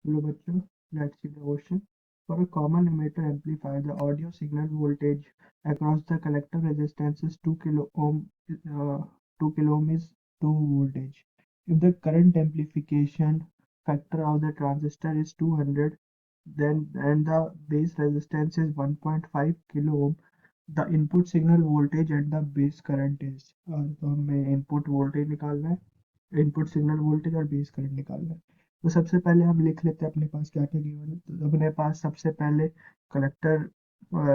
Hello bachcho, let's see the question. For a common emitter amplifier, the audio signal voltage across the collector resistance is 2 kilo ohm. 2 kilo ohm is 2 voltage. If the current amplification factor of the transistor is 200, then and the base resistance is 1.5 kilo ohm, the input signal voltage and the base current is. तो हमें input voltage निकालना है, input signal voltage और base current निकालना है। तो सबसे पहले हम लिख लेते हैं अपने पास क्या क्या गिवन है। तो अपने पास सबसे पहले कलेक्टर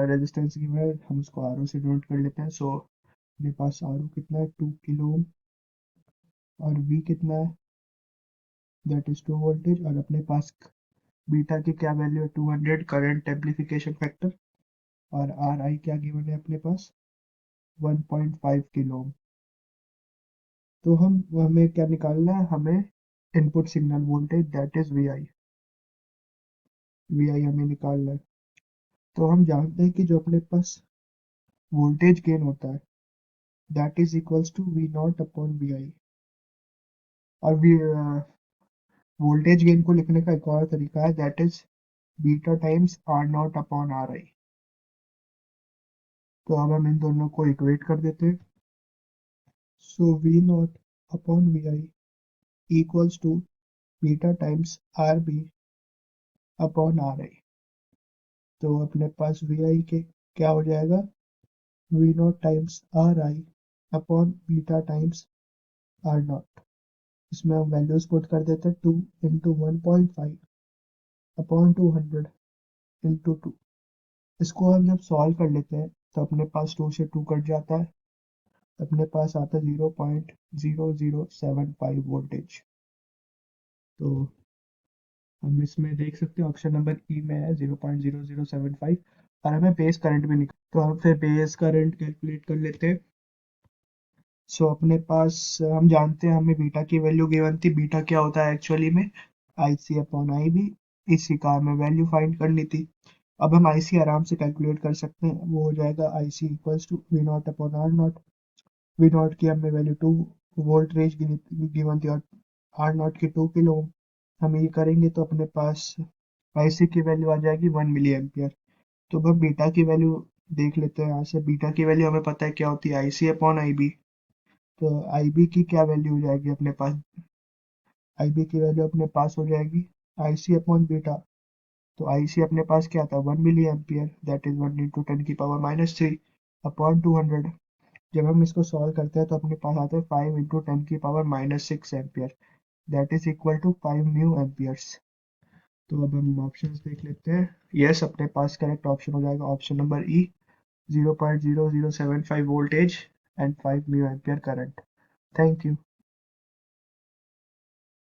रेजिस्टेंस गिवन है, हम उसको आर ओ से डिनोट कर लेते हैं। सो अपने पास आर ओ कितना है 2 किलो ओम और वी कितना है दैट इज 2 वोल्टेज और अपने पास बीटा की क्या वैल्यू है 200 करंट एम्पलीफिकेशन फैक्टर और आर आई क्या गिवन है अपने पास 1.5 किलो ओम। तो हमें क्या निकालना है, हमें input signal voltage that is V I हमें निकालना है। तो हम जानते हैं कि जो अपने पास वोल्टेज गेन होता है that is equals to V not upon V I. और वोल्टेज गेन को लिखने का एक और तरीका है that is beta times R naught upon R I. तो अब हम इन दोनों को इक्वेट कर देते हैं। So V not upon V I equals to beta times R B upon R I. तो अपने पास वी आई के क्या हो जाएगा V naught times R I upon beta times R naught. इसमें हम वैल्यूज पुट कर देते हैं 2 इंटू 1.5 अपॉन 200 इंटू 2। इसको हम जब सॉल्व कर लेते हैं तो अपने पास 2 से 2 कट जाता है, अपने पास आता है 0.0075 वोल्टेज। तो हम इसमें देख सकते हैं ऑप्शन नंबर ई में है 0.0075 और हमें बेस करंट भी निकाल, तो हम फिर बेस करंट कैलकुलेट कर लेते हैं। सो अपने पास हम जानते हैं हमें बीटा की वैल्यू गिवन थी। बीटा क्या होता है एक्चुअली में आई सी अपॉन आई बी, इसी का हमें वैल्यू फाइंड करनी थी। अब हम आई सी आराम से कैलकुलेट कर सकते हैं, वो हो जाएगा I C equals to V not upon R not. V not की हमें वैल्यू 2 वोल्ट रेंज गिवन थी और आर नॉट की 2 किलो ओम। हम ये करेंगे तो अपने पास आई सी की वैल्यू आ जाएगी 1 मिली एम्पियर। तो अब हम बीटा की वैल्यू देख लेते हैं। यहाँ से बीटा की वैल्यू हमें पता है क्या होती है आई सी अपॉन आई बी। तो आई बी की क्या वैल्यू हो जाएगी अपने पास, आई बी की वैल्यू अपने पास हो जाएगी आई सी अपॉन बीटा। तो आई सी अपने पास क्या था 1 milli ampere that is 1 into 10 की पावर माइनस 3 अपॉन 200। जब हम इसको सॉल्व करते हैं तो अपने पास आता है 5 इंटू 10 की power minus 6 ampere that is equal to 5 mu amperes. तो अब हम ऑप्शंस देख लेते हैं। यस, अपने पास करेक्ट ऑप्शन हो जाएगा option number E 0.0075 voltage and 5 mu ampere current. Thank you.